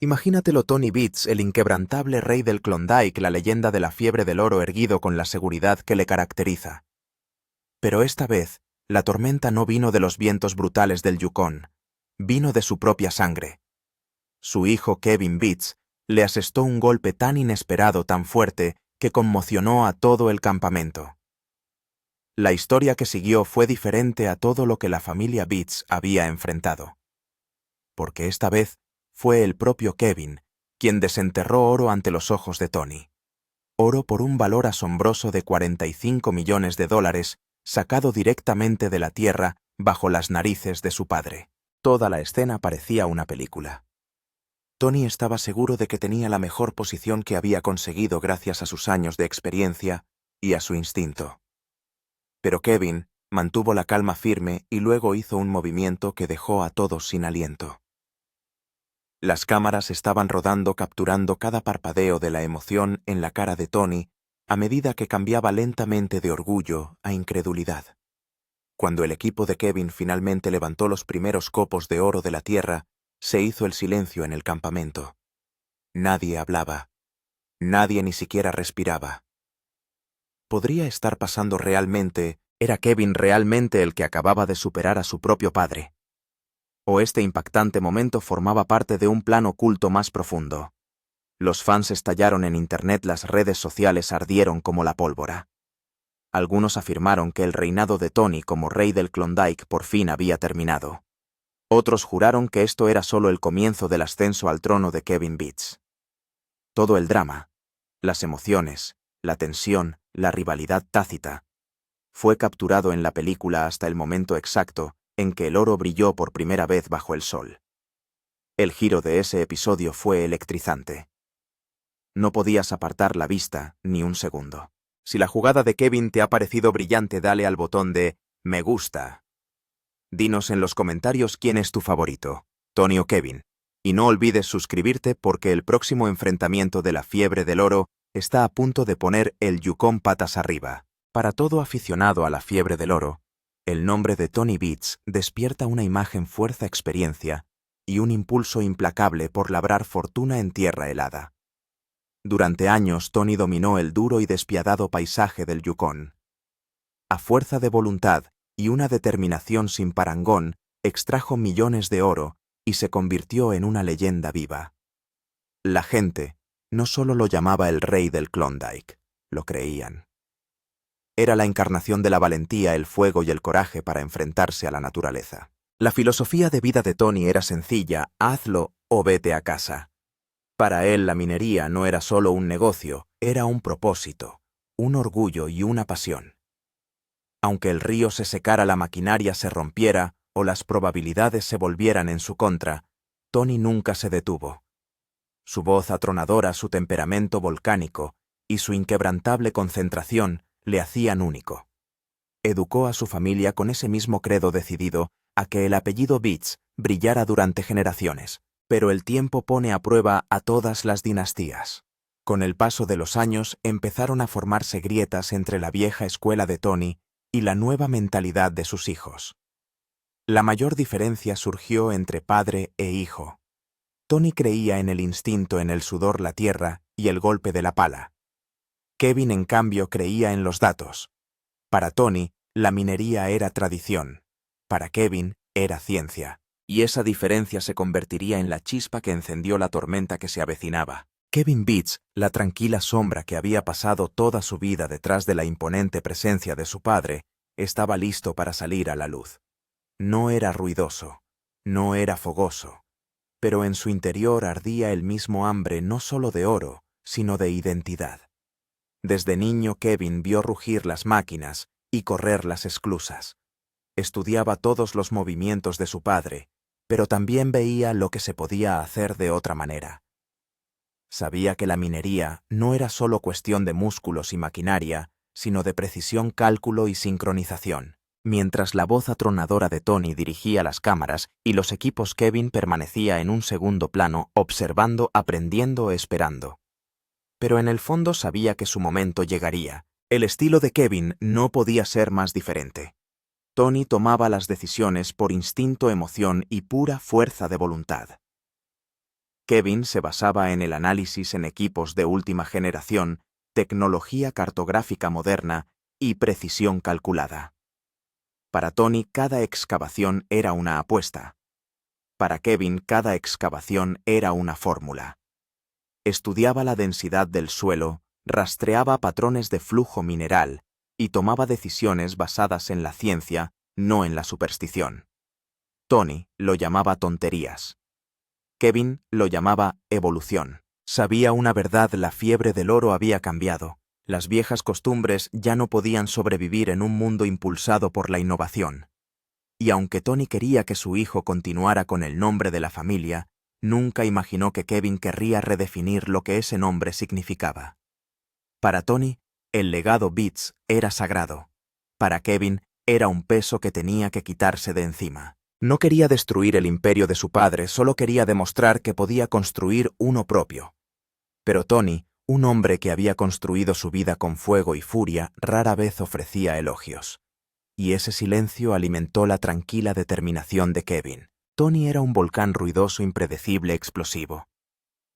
Imagínatelo Tony Beats, el inquebrantable rey del Klondike, la leyenda de la fiebre del oro erguido con la seguridad que le caracteriza. Pero esta vez, la tormenta no vino de los vientos brutales del Yukón, vino de su propia sangre. Su hijo Kevin Beats le asestó un golpe tan inesperado, tan fuerte, que conmocionó a todo el campamento. La historia que siguió fue diferente a todo lo que la familia Beats había enfrentado. Porque esta vez fue el propio Kevin quien desenterró oro ante los ojos de Tony. Oro por un valor asombroso de $45 millones, sacado directamente de la tierra bajo las narices de su padre. Toda la escena parecía una película. Tony estaba seguro de que tenía la mejor posición que había conseguido gracias a sus años de experiencia y a su instinto. Pero Kevin mantuvo la calma firme y luego hizo un movimiento que dejó a todos sin aliento. Las cámaras estaban rodando, capturando cada parpadeo de la emoción en la cara de Tony a medida que cambiaba lentamente de orgullo a incredulidad. Cuando el equipo de Kevin finalmente levantó los primeros copos de oro de la tierra, se hizo el silencio en el campamento. Nadie hablaba. Nadie ni siquiera respiraba. ¿Podría estar pasando realmente? ¿Era Kevin realmente el que acababa de superar a su propio padre? ¿O este impactante momento formaba parte de un plan oculto más profundo? Los fans estallaron en Internet, las redes sociales ardieron como la pólvora. Algunos afirmaron que el reinado de Tony como rey del Klondike por fin había terminado. Otros juraron que esto era solo el comienzo del ascenso al trono de Kevin Beats. Todo el drama, las emociones, la tensión, la rivalidad tácita, fue capturado en la película hasta el momento exacto en que el oro brilló por primera vez bajo el sol. El giro de ese episodio fue electrizante. No podías apartar la vista ni un segundo. Si la jugada de Kevin te ha parecido brillante, dale al botón de me gusta. Dinos en los comentarios quién es tu favorito, Tony o Kevin. Y no olvides suscribirte porque el próximo enfrentamiento de la fiebre del oro está a punto de poner el Yukón patas arriba. Para todo aficionado a la fiebre del oro, el nombre de Tony Beats despierta una imagen, fuerza, experiencia y un impulso implacable por labrar fortuna en tierra helada. Durante años Tony dominó el duro y despiadado paisaje del Yukón. A fuerza de voluntad y una determinación sin parangón, extrajo millones de oro y se convirtió en una leyenda viva. La gente no solo lo llamaba el rey del Klondike, lo creían. Era la encarnación de la valentía, el fuego y el coraje para enfrentarse a la naturaleza. La filosofía de vida de Tony era sencilla: hazlo o vete a casa. Para él la minería no era solo un negocio, era un propósito, un orgullo y una pasión. Aunque el río se secara, la maquinaria se rompiera o las probabilidades se volvieran en su contra, Tony nunca se detuvo. Su voz atronadora, su temperamento volcánico y su inquebrantable concentración le hacían único. Educó a su familia con ese mismo credo decidido a que el apellido Beats brillara durante generaciones. Pero el tiempo pone a prueba a todas las dinastías. Con el paso de los años empezaron a formarse grietas entre la vieja escuela de Tony y la nueva mentalidad de sus hijos. La mayor diferencia surgió entre padre e hijo. Tony creía en el instinto, en el sudor, la tierra y el golpe de la pala. Kevin, en cambio, creía en los datos. Para Tony, la minería era tradición. Para Kevin, era ciencia. Y esa diferencia se convertiría en la chispa que encendió la tormenta que se avecinaba. Kevin Beats, la tranquila sombra que había pasado toda su vida detrás de la imponente presencia de su padre, estaba listo para salir a la luz. No era ruidoso, no era fogoso, pero en su interior ardía el mismo hambre no solo de oro, sino de identidad. Desde niño Kevin vio rugir las máquinas y correr las esclusas. Estudiaba todos los movimientos de su padre, pero también veía lo que se podía hacer de otra manera. Sabía que la minería no era solo cuestión de músculos y maquinaria, sino de precisión, cálculo y sincronización. Mientras la voz atronadora de Tony dirigía las cámaras y los equipos, Kevin permanecía en un segundo plano, observando, aprendiendo, esperando. Pero en el fondo sabía que su momento llegaría. El estilo de Kevin no podía ser más diferente. Tony tomaba las decisiones por instinto, emoción y pura fuerza de voluntad. Kevin se basaba en el análisis en equipos de última generación, tecnología cartográfica moderna y precisión calculada. Para Tony, cada excavación era una apuesta. Para Kevin, cada excavación era una fórmula. Estudiaba la densidad del suelo, rastreaba patrones de flujo mineral y tomaba decisiones basadas en la ciencia, no en la superstición. Tony lo llamaba tonterías. Kevin lo llamaba evolución. Sabía una verdad: la fiebre del oro había cambiado. Las viejas costumbres ya no podían sobrevivir en un mundo impulsado por la innovación. Y aunque Tony quería que su hijo continuara con el nombre de la familia, nunca imaginó que Kevin querría redefinir lo que ese nombre significaba. Para Tony, el legado Beats era sagrado. Para Kevin, era un peso que tenía que quitarse de encima. No quería destruir el imperio de su padre, solo quería demostrar que podía construir uno propio. Pero Tony, un hombre que había construido su vida con fuego y furia, rara vez ofrecía elogios. Y ese silencio alimentó la tranquila determinación de Kevin. Tony era un volcán ruidoso, impredecible, explosivo.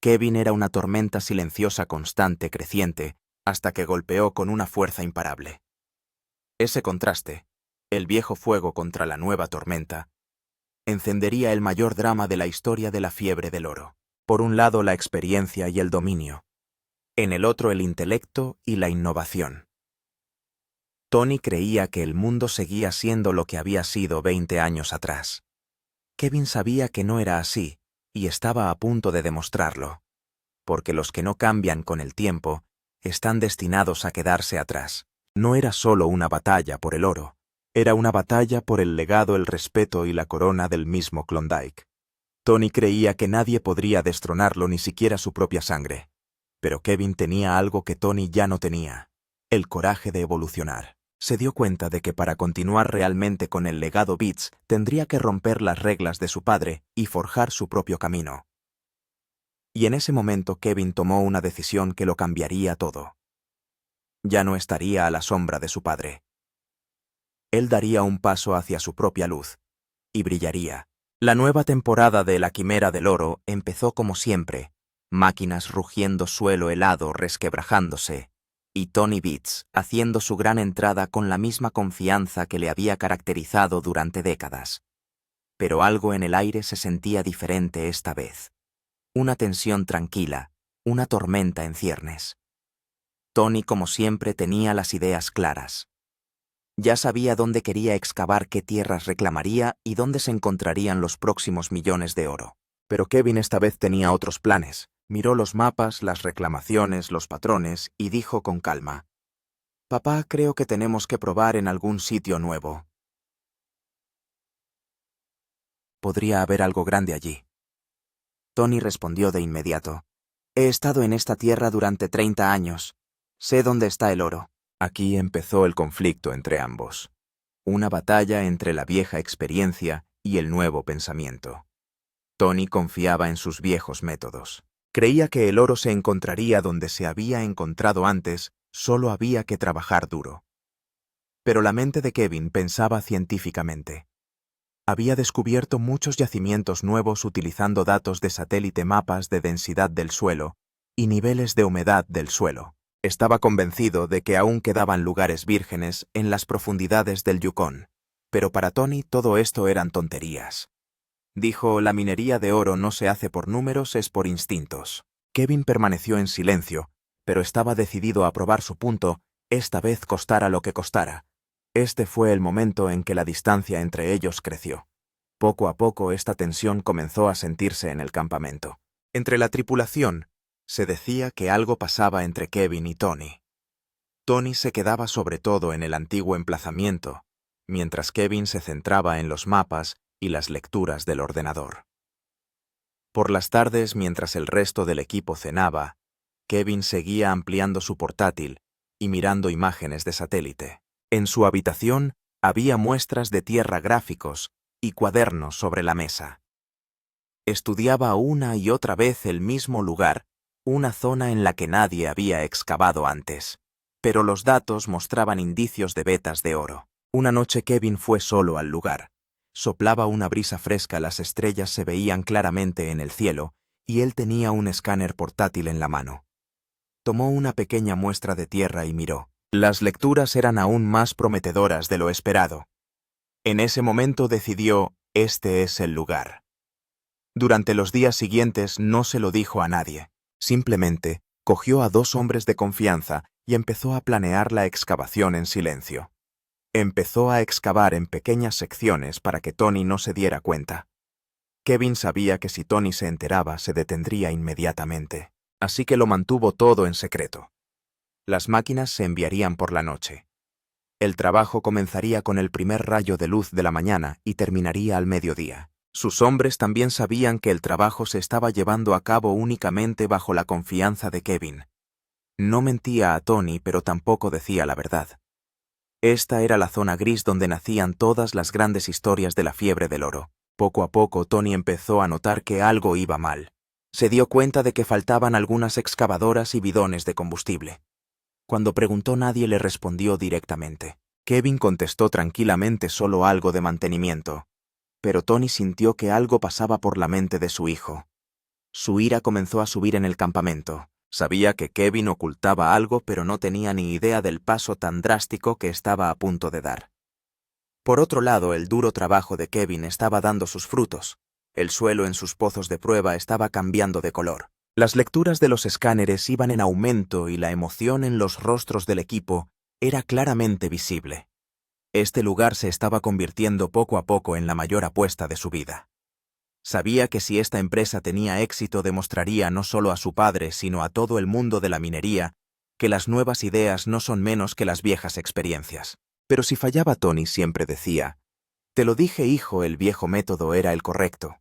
Kevin era una tormenta silenciosa, constante, creciente, hasta que golpeó con una fuerza imparable. Ese contraste, el viejo fuego contra la nueva tormenta, encendería el mayor drama de la historia de la fiebre del oro. Por un lado, la experiencia y el dominio. En el otro, el intelecto y la innovación. Tony creía que el mundo seguía siendo lo que había sido 20 años atrás. Kevin sabía que no era así, y estaba a punto de demostrarlo. Porque los que no cambian con el tiempo están destinados a quedarse atrás. No era solo una batalla por el oro, era una batalla por el legado, el respeto y la corona del mismo Klondike. Tony creía que nadie podría destronarlo, ni siquiera su propia sangre. Pero Kevin tenía algo que Tony ya no tenía: el coraje de evolucionar. Se dio cuenta de que para continuar realmente con el legado Beats tendría que romper las reglas de su padre y forjar su propio camino. Y en ese momento Kevin tomó una decisión que lo cambiaría todo. Ya no estaría a la sombra de su padre. Él daría un paso hacia su propia luz, y brillaría. La nueva temporada de La Quimera del Oro empezó como siempre: máquinas rugiendo, suelo helado resquebrajándose, y Tony Beats haciendo su gran entrada con la misma confianza que le había caracterizado durante décadas. Pero algo en el aire se sentía diferente esta vez. Una tensión tranquila, una tormenta en ciernes. Tony, como siempre, tenía las ideas claras. Ya sabía dónde quería excavar, qué tierras reclamaría y dónde se encontrarían los próximos millones de oro. Pero Kevin esta vez tenía otros planes. Miró los mapas, las reclamaciones, los patrones y dijo con calma: «Papá, creo que tenemos que probar en algún sitio nuevo. Podría haber algo grande allí». Tony respondió de inmediato: «He estado en esta tierra durante 30 años. Sé dónde está el oro». Aquí empezó el conflicto entre ambos. Una batalla entre la vieja experiencia y el nuevo pensamiento. Tony confiaba en sus viejos métodos. Creía que el oro se encontraría donde se había encontrado antes, solo había que trabajar duro. Pero la mente de Kevin pensaba científicamente. Había descubierto muchos yacimientos nuevos utilizando datos de satélite, mapas de densidad del suelo y niveles de humedad del suelo. Estaba convencido de que aún quedaban lugares vírgenes en las profundidades del Yukón. Pero para Tony todo esto eran tonterías. Dijo: «La minería de oro no se hace por números, es por instintos». Kevin permaneció en silencio, pero estaba decidido a probar su punto, esta vez costara lo que costara. Este fue el momento en que la distancia entre ellos creció. Poco a poco esta tensión comenzó a sentirse en el campamento. Entre la tripulación, se decía que algo pasaba entre Kevin y Tony. Tony se quedaba sobre todo en el antiguo emplazamiento, mientras Kevin se centraba en los mapas y las lecturas del ordenador. Por las tardes, mientras el resto del equipo cenaba, Kevin seguía ampliando su portátil y mirando imágenes de satélite. En su habitación había muestras de tierra, gráficos y cuadernos sobre la mesa. Estudiaba una y otra vez el mismo lugar, una zona en la que nadie había excavado antes. Pero los datos mostraban indicios de vetas de oro. Una noche Kevin fue solo al lugar. Soplaba una brisa fresca, las estrellas se veían claramente en el cielo, y él tenía un escáner portátil en la mano. Tomó una pequeña muestra de tierra y miró. Las lecturas eran aún más prometedoras de lo esperado. En ese momento decidió, este es el lugar. Durante los días siguientes no se lo dijo a nadie. Simplemente cogió a 2 hombres de confianza y empezó a planear la excavación en silencio. Empezó a excavar en pequeñas secciones para que Tony no se diera cuenta. Kevin sabía que si Tony se enteraba se detendría inmediatamente, así que lo mantuvo todo en secreto. Las máquinas se enviarían por la noche. El trabajo comenzaría con el primer rayo de luz de la mañana y terminaría al mediodía. Sus hombres también sabían que el trabajo se estaba llevando a cabo únicamente bajo la confianza de Kevin. No mentía a Tony, pero tampoco decía la verdad. Esta era la zona gris donde nacían todas las grandes historias de la fiebre del oro. Poco a poco Tony empezó a notar que algo iba mal. Se dio cuenta de que faltaban algunas excavadoras y bidones de combustible. Cuando preguntó, nadie le respondió directamente. Kevin contestó tranquilamente solo algo de mantenimiento. Pero Tony sintió que algo pasaba por la mente de su hijo. Su ira comenzó a subir en el campamento. Sabía que Kevin ocultaba algo, pero no tenía ni idea del paso tan drástico que estaba a punto de dar. Por otro lado, el duro trabajo de Kevin estaba dando sus frutos. El suelo en sus pozos de prueba estaba cambiando de color. Las lecturas de los escáneres iban en aumento y la emoción en los rostros del equipo era claramente visible. Este lugar se estaba convirtiendo poco a poco en la mayor apuesta de su vida. Sabía que si esta empresa tenía éxito demostraría no solo a su padre, sino a todo el mundo de la minería, que las nuevas ideas no son menos que las viejas experiencias. Pero si fallaba, Tony siempre decía, «Te lo dije, hijo, el viejo método era el correcto».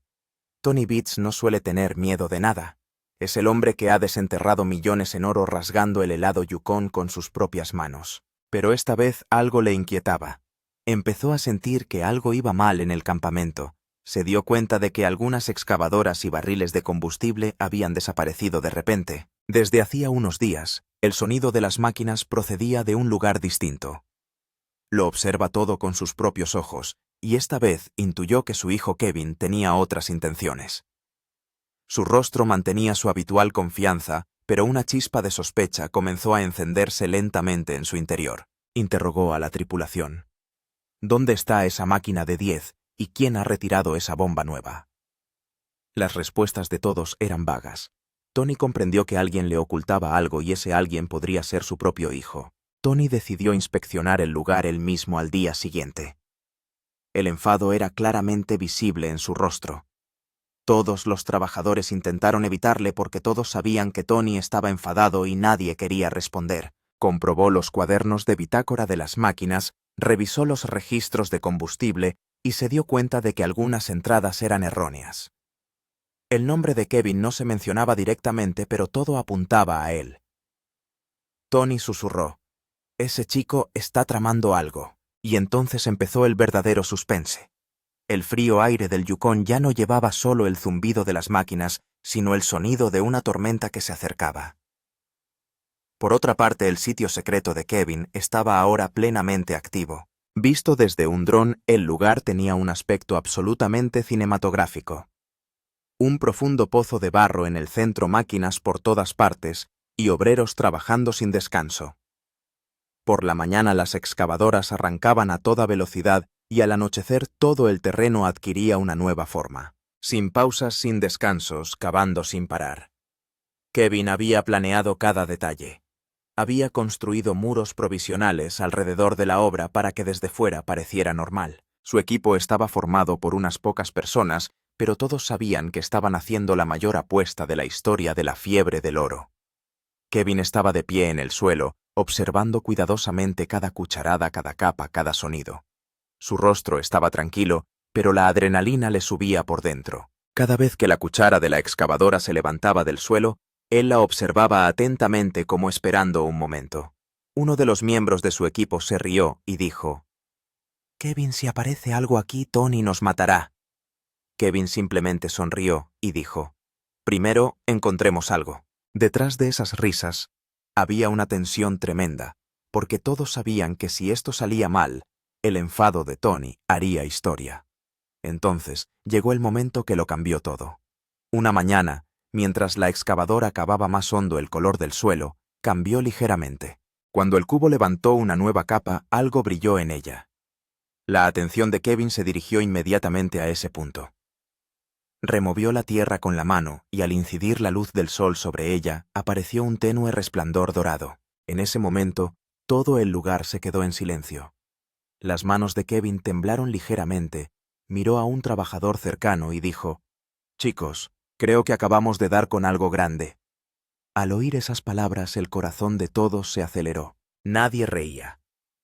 Tony Beats no suele tener miedo de nada. Es el hombre que ha desenterrado millones en oro rasgando el helado Yukon con sus propias manos. Pero esta vez algo le inquietaba. Empezó a sentir que algo iba mal en el campamento. Se dio cuenta de que algunas excavadoras y barriles de combustible habían desaparecido de repente. Desde hacía unos días, el sonido de las máquinas procedía de un lugar distinto. Lo observa todo con sus propios ojos, y esta vez intuyó que su hijo Kevin tenía otras intenciones. Su rostro mantenía su habitual confianza, pero una chispa de sospecha comenzó a encenderse lentamente en su interior. Interrogó a la tripulación. ¿Dónde está esa máquina de 10 y quién ha retirado esa bomba nueva? Las respuestas de todos eran vagas. Tony comprendió que alguien le ocultaba algo y ese alguien podría ser su propio hijo. Tony decidió inspeccionar el lugar él mismo al día siguiente. El enfado era claramente visible en su rostro. Todos los trabajadores intentaron evitarle porque todos sabían que Tony estaba enfadado y nadie quería responder. Comprobó los cuadernos de bitácora de las máquinas, revisó los registros de combustible y se dio cuenta de que algunas entradas eran erróneas. El nombre de Kevin no se mencionaba directamente, pero todo apuntaba a él. Tony susurró, «Ese chico está tramando algo». Y entonces empezó el verdadero suspense. El frío aire del Yukon ya no llevaba solo el zumbido de las máquinas, sino el sonido de una tormenta que se acercaba. Por otra parte, el sitio secreto de Kevin estaba ahora plenamente activo. Visto desde un dron, el lugar tenía un aspecto absolutamente cinematográfico. Un profundo pozo de barro en el centro, máquinas por todas partes, y obreros trabajando sin descanso. Por la mañana las excavadoras arrancaban a toda velocidad y al anochecer todo el terreno adquiría una nueva forma. Sin pausas, sin descansos, cavando sin parar. Kevin había planeado cada detalle. Había construido muros provisionales alrededor de la obra para que desde fuera pareciera normal. Su equipo estaba formado por unas pocas personas, pero todos sabían que estaban haciendo la mayor apuesta de la historia de la fiebre del oro. Kevin estaba de pie en el suelo, observando cuidadosamente cada cucharada, cada capa, cada sonido. Su rostro estaba tranquilo, pero la adrenalina le subía por dentro. Cada vez que la cuchara de la excavadora se levantaba del suelo, él la observaba atentamente como esperando un momento. Uno de los miembros de su equipo se rió y dijo, «Kevin, si aparece algo aquí, Tony nos matará». Kevin simplemente sonrió y dijo, «Primero, encontremos algo». Detrás de esas risas, había una tensión tremenda, porque todos sabían que si esto salía mal, el enfado de Tony haría historia. Entonces, llegó el momento que lo cambió todo. Una mañana, Mientras la excavadora cavaba más hondo, el color del suelo cambió ligeramente. Cuando el cubo levantó una nueva capa, algo brilló en ella. La atención de Kevin se dirigió inmediatamente a ese punto. Removió la tierra con la mano y al incidir la luz del sol sobre ella, apareció un tenue resplandor dorado. En ese momento, todo el lugar se quedó en silencio. Las manos de Kevin temblaron ligeramente, miró a un trabajador cercano y dijo: «Chicos, creo que acabamos de dar con algo grande». Al oír esas palabras, el corazón de todos se aceleró. Nadie reía.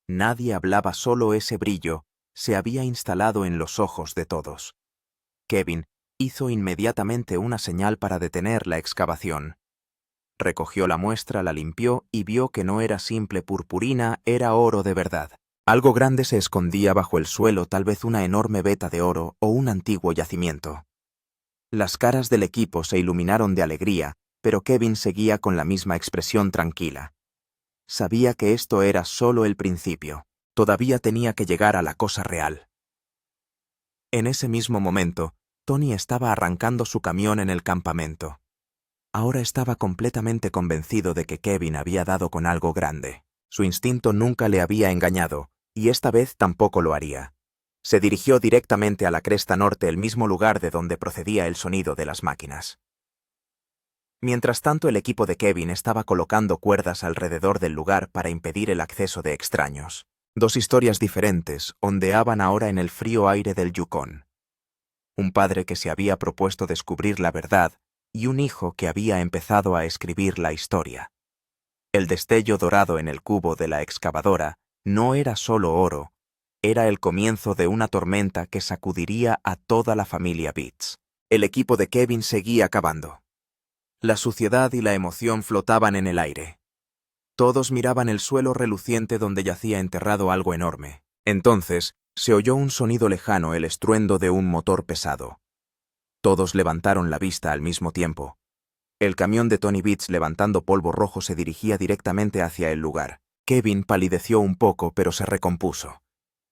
Nadie hablaba, solo ese brillo se había instalado en los ojos de todos. Kevin hizo inmediatamente una señal para detener la excavación. Recogió la muestra, la limpió y vio que no era simple purpurina, era oro de verdad. Algo grande se escondía bajo el suelo, tal vez una enorme veta de oro o un antiguo yacimiento. Las caras del equipo se iluminaron de alegría, pero Kevin seguía con la misma expresión tranquila. Sabía que esto era solo el principio. Todavía tenía que llegar a la cosa real. En ese mismo momento, Tony estaba arrancando su camión en el campamento. Ahora estaba completamente convencido de que Kevin había dado con algo grande. Su instinto nunca le había engañado, y esta vez tampoco lo haría. Se dirigió directamente a la cresta norte, el mismo lugar de donde procedía el sonido de las máquinas. Mientras tanto, el equipo de Kevin estaba colocando cuerdas alrededor del lugar para impedir el acceso de extraños. Dos historias diferentes ondeaban ahora en el frío aire del Yukón. Un padre que se había propuesto descubrir la verdad y un hijo que había empezado a escribir la historia. El destello dorado en el cubo de la excavadora no era solo oro, era el comienzo de una tormenta que sacudiría a toda la familia Beats. El equipo de Kevin seguía cavando. La suciedad y la emoción flotaban en el aire. Todos miraban el suelo reluciente donde yacía enterrado algo enorme. Entonces, se oyó un sonido lejano, el estruendo de un motor pesado. Todos levantaron la vista al mismo tiempo. El camión de Tony Beats levantando polvo rojo se dirigía directamente hacia el lugar. Kevin palideció un poco, pero se recompuso.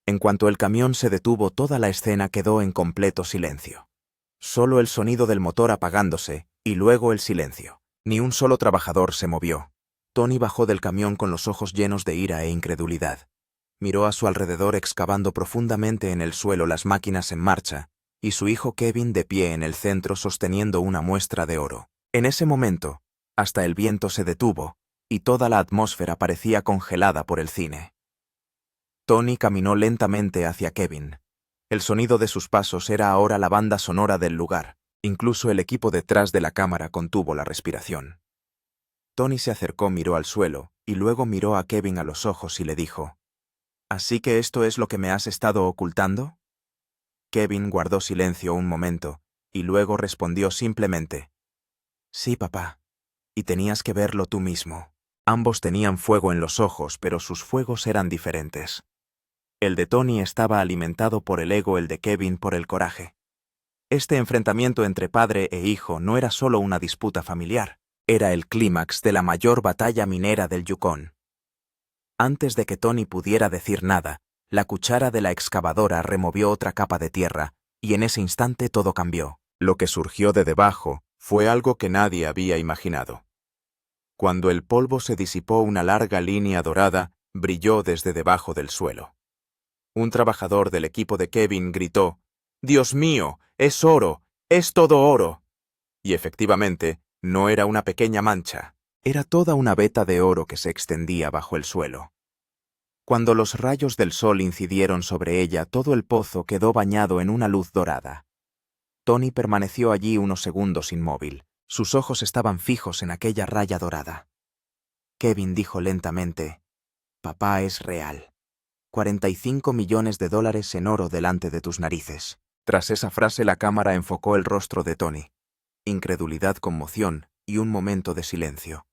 En cuanto el camión se detuvo, toda la escena quedó en completo silencio. Solo el sonido del motor apagándose, y luego el silencio. Ni un solo trabajador se movió. Tony bajó del camión con los ojos llenos de ira e incredulidad. Miró a su alrededor excavando profundamente en el suelo, las máquinas en marcha, y su hijo Kevin de pie en el centro sosteniendo una muestra de oro. En ese momento, hasta el viento se detuvo, y toda la atmósfera parecía congelada por el cine. Tony caminó lentamente hacia Kevin. El sonido de sus pasos era ahora la banda sonora del lugar. Incluso el equipo detrás de la cámara contuvo la respiración. Tony se acercó, miró al suelo, y luego miró a Kevin a los ojos y le dijo: «¿Así que esto es lo que me has estado ocultando?» Kevin guardó silencio un momento, y luego respondió simplemente: «Sí, papá. Y tenías que verlo tú mismo». Ambos tenían fuego en los ojos, pero sus fuegos eran diferentes. El de Tony estaba alimentado por el ego, el de Kevin por el coraje. Este enfrentamiento entre padre e hijo no era solo una disputa familiar, era el clímax de la mayor batalla minera del Yukón. Antes de que Tony pudiera decir nada, la cuchara de la excavadora removió otra capa de tierra, y en ese instante todo cambió. Lo que surgió de debajo fue algo que nadie había imaginado. Cuando el polvo se disipó, una larga línea dorada brilló desde debajo del suelo. Un trabajador del equipo de Kevin gritó: «¡Dios mío! ¡Es oro! ¡Es todo oro!». Y efectivamente, no era una pequeña mancha, era toda una veta de oro que se extendía bajo el suelo. Cuando los rayos del sol incidieron sobre ella, todo el pozo quedó bañado en una luz dorada. Tony permaneció allí unos segundos inmóvil. Sus ojos estaban fijos en aquella raya dorada. Kevin dijo lentamente: «Papá es real. 45 millones de dólares en oro delante de tus narices». Tras esa frase, la cámara enfocó el rostro de Tony. Incredulidad, conmoción y un momento de silencio.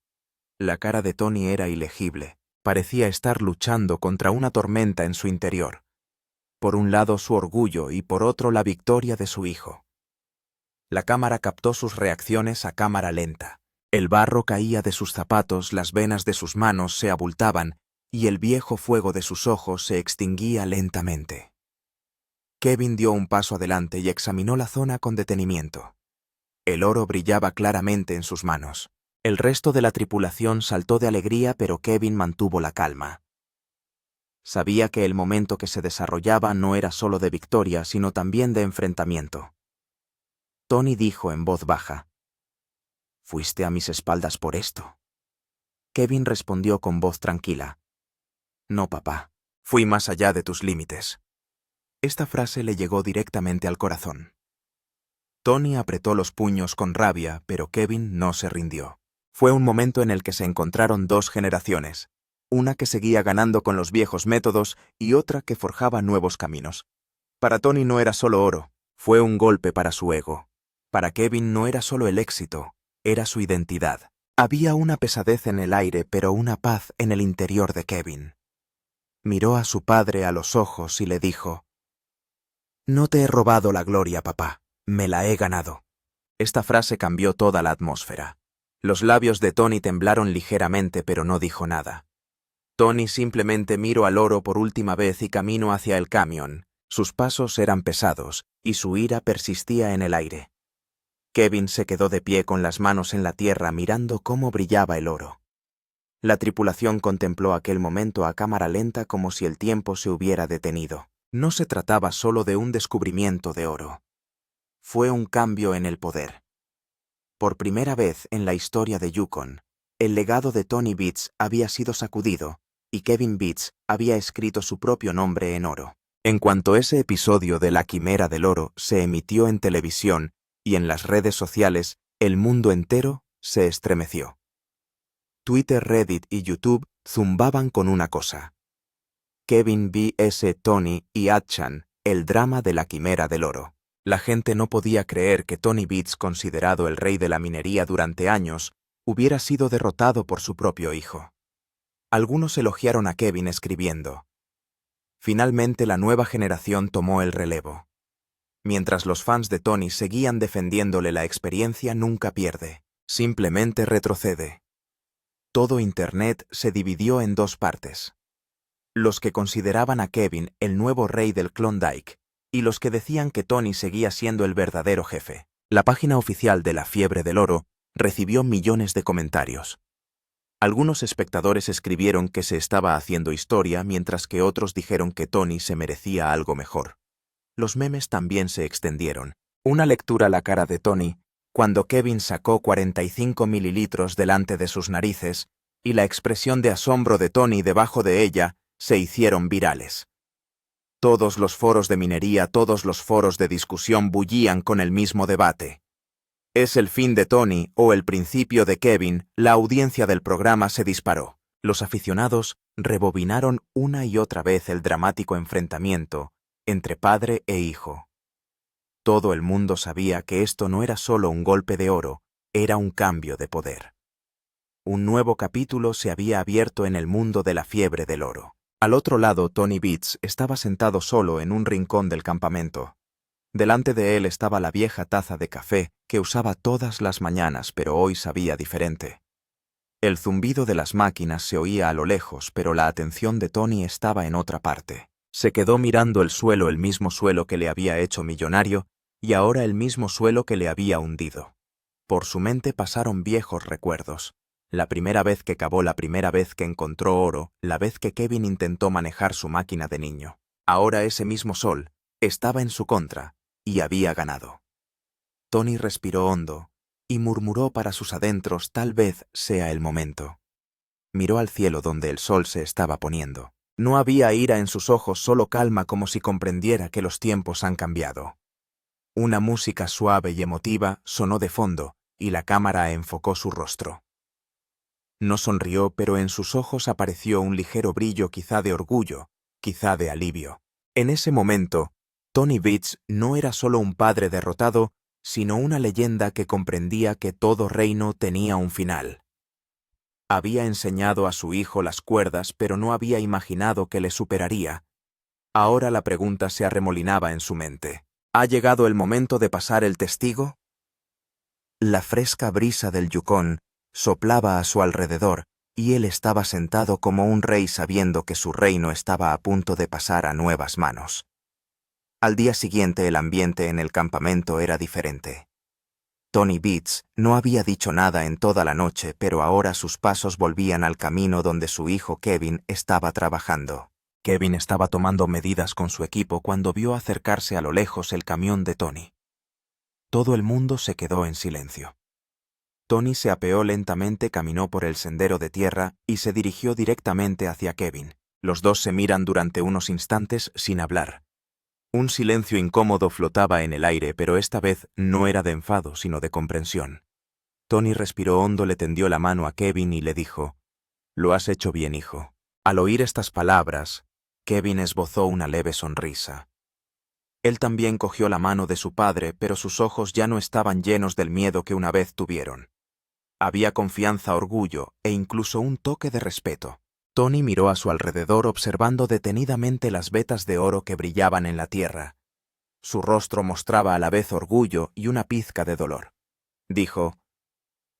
La cara de Tony era ilegible. Parecía estar luchando contra una tormenta en su interior. Por un lado su orgullo y por otro la victoria de su hijo. La cámara captó sus reacciones a cámara lenta. El barro caía de sus zapatos, las venas de sus manos se abultaban y el viejo fuego de sus ojos se extinguía lentamente. Kevin dio un paso adelante y examinó la zona con detenimiento. El oro brillaba claramente en sus manos. El resto de la tripulación saltó de alegría, pero Kevin mantuvo la calma. Sabía que el momento que se desarrollaba no era solo de victoria, sino también de enfrentamiento. Tony dijo en voz baja: «¿Fuiste a mis espaldas por esto?». Kevin respondió con voz tranquila: «No, papá. Fui más allá de tus límites». Esta frase le llegó directamente al corazón. Tony apretó los puños con rabia, pero Kevin no se rindió. Fue un momento en el que se encontraron dos generaciones, una que seguía ganando con los viejos métodos y otra que forjaba nuevos caminos. Para Tony no era solo oro, fue un golpe para su ego. Para Kevin no era solo el éxito, era su identidad. Había una pesadez en el aire, pero una paz en el interior de Kevin. Miró a su padre a los ojos y le dijo: «No te he robado la gloria, papá, me la he ganado». Esta frase cambió toda la atmósfera. Los labios de Tony temblaron ligeramente, pero no dijo nada. Tony simplemente miró al oro por última vez y caminó hacia el camión. Sus pasos eran pesados y su ira persistía en el aire. Kevin se quedó de pie con las manos en la tierra mirando cómo brillaba el oro. La tripulación contempló aquel momento a cámara lenta como si el tiempo se hubiera detenido. No se trataba solo de un descubrimiento de oro. Fue un cambio en el poder. Por primera vez en la historia de Yukon, el legado de Tony Beats había sido sacudido y Kevin Beats había escrito su propio nombre en oro. En cuanto ese episodio de La Quimera del Oro se emitió en televisión y en las redes sociales, el mundo entero se estremeció. Twitter, Reddit y YouTube zumbaban con una cosa: Kevin vs. Tony y Atchan, el drama de La Quimera del Oro. La gente no podía creer que Tony Beats, considerado el rey de la minería durante años, hubiera sido derrotado por su propio hijo. Algunos elogiaron a Kevin escribiendo: «Finalmente la nueva generación tomó el relevo». Mientras los fans de Tony seguían defendiéndole: «La experiencia nunca pierde, simplemente retrocede». Todo Internet se dividió en dos partes: los que consideraban a Kevin el nuevo rey del Klondike y los que decían que Tony seguía siendo el verdadero jefe. La página oficial de La Fiebre del Oro recibió millones de comentarios. Algunos espectadores escribieron que se estaba haciendo historia, mientras que otros dijeron que Tony se merecía algo mejor. Los memes también se extendieron. Una lectura a la cara de Tony, cuando Kevin sacó 45 mililitros delante de sus narices, y la expresión de asombro de Tony debajo de ella, se hicieron virales. Todos los foros de minería, todos los foros de discusión bullían con el mismo debate. ¿Es el fin de Tony o el principio de Kevin? La audiencia del programa se disparó. Los aficionados rebobinaron una y otra vez el dramático enfrentamiento entre padre e hijo. Todo el mundo sabía que esto no era solo un golpe de oro, era un cambio de poder. Un nuevo capítulo se había abierto en el mundo de La Fiebre del Oro. Al otro lado, Tony Beats estaba sentado solo en un rincón del campamento. Delante de él estaba la vieja taza de café que usaba todas las mañanas, pero hoy sabía diferente. El zumbido de las máquinas se oía a lo lejos, pero la atención de Tony estaba en otra parte. Se quedó mirando el suelo, el mismo suelo que le había hecho millonario, y ahora el mismo suelo que le había hundido. Por su mente pasaron viejos recuerdos. La primera vez que cavó, la primera vez que encontró oro, la vez que Kevin intentó manejar su máquina de niño. Ahora ese mismo sol estaba en su contra y había ganado. Tony respiró hondo y murmuró para sus adentros: «Tal vez sea el momento». Miró al cielo donde el sol se estaba poniendo. No había ira en sus ojos, solo calma, como si comprendiera que los tiempos han cambiado. Una música suave y emotiva sonó de fondo y la cámara enfocó su rostro. No sonrió, pero en sus ojos apareció un ligero brillo, quizá de orgullo, quizá de alivio. En ese momento, Tony Beats no era solo un padre derrotado, sino una leyenda que comprendía que todo reino tenía un final. Había enseñado a su hijo las cuerdas, pero no había imaginado que le superaría. Ahora la pregunta se arremolinaba en su mente. ¿Ha llegado el momento de pasar el testigo? La fresca brisa del Yukon soplaba a su alrededor, y él estaba sentado como un rey sabiendo que su reino estaba a punto de pasar a nuevas manos. Al día siguiente el ambiente en el campamento era diferente. Tony Beats no había dicho nada en toda la noche, pero ahora sus pasos volvían al camino donde su hijo Kevin estaba trabajando. Kevin estaba tomando medidas con su equipo cuando vio acercarse a lo lejos el camión de Tony. Todo el mundo se quedó en silencio. Tony se apeó lentamente, caminó por el sendero de tierra y se dirigió directamente hacia Kevin. Los dos se miran durante unos instantes sin hablar. Un silencio incómodo flotaba en el aire, pero esta vez no era de enfado, sino de comprensión. Tony respiró hondo, le tendió la mano a Kevin y le dijo: «Lo has hecho bien, hijo». Al oír estas palabras, Kevin esbozó una leve sonrisa. Él también cogió la mano de su padre, pero sus ojos ya no estaban llenos del miedo que una vez tuvieron. Había confianza, orgullo e incluso un toque de respeto. Tony miró a su alrededor observando detenidamente las vetas de oro que brillaban en la tierra. Su rostro mostraba a la vez orgullo y una pizca de dolor. Dijo: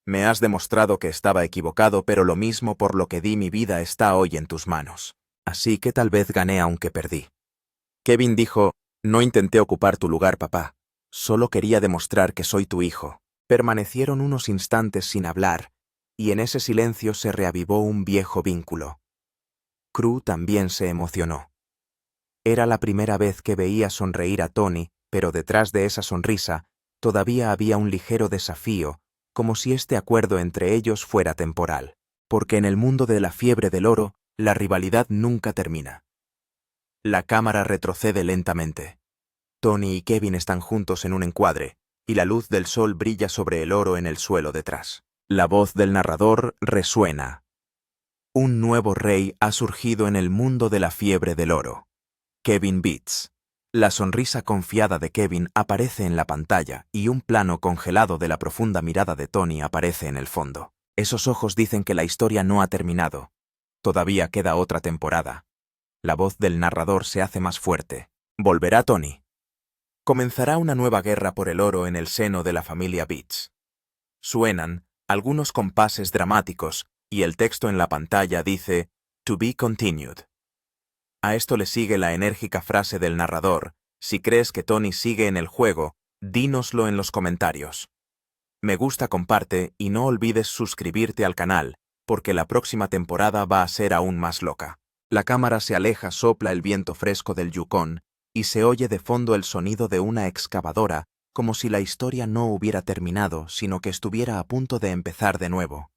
«Me has demostrado que estaba equivocado, pero lo mismo por lo que di mi vida está hoy en tus manos. Así que tal vez gané aunque perdí». Kevin dijo: «No intenté ocupar tu lugar, papá. Solo quería demostrar que soy tu hijo». Permanecieron unos instantes sin hablar, y en ese silencio se reavivó un viejo vínculo. Crew también se emocionó. Era la primera vez que veía sonreír a Tony, pero detrás de esa sonrisa todavía había un ligero desafío, como si este acuerdo entre ellos fuera temporal, porque en el mundo de la fiebre del oro, la rivalidad nunca termina. La cámara retrocede lentamente. Tony y Kevin están juntos en un encuadre, y la luz del sol brilla sobre el oro en el suelo detrás. La voz del narrador resuena. Un nuevo rey ha surgido en el mundo de la fiebre del oro. Kevin Beats. La sonrisa confiada de Kevin aparece en la pantalla y un plano congelado de la profunda mirada de Tony aparece en el fondo. Esos ojos dicen que la historia no ha terminado. Todavía queda otra temporada. La voz del narrador se hace más fuerte. ¿Volverá Tony? Comenzará una nueva guerra por el oro en el seno de la familia Beats. Suenan algunos compases dramáticos y el texto en la pantalla dice «To be continued». A esto le sigue la enérgica frase del narrador: «Si crees que Tony sigue en el juego, dínoslo en los comentarios». Me gusta, comparte y no olvides suscribirte al canal, porque la próxima temporada va a ser aún más loca. La cámara se aleja, sopla el viento fresco del Yukón, y se oye de fondo el sonido de una excavadora, como si la historia no hubiera terminado, sino que estuviera a punto de empezar de nuevo.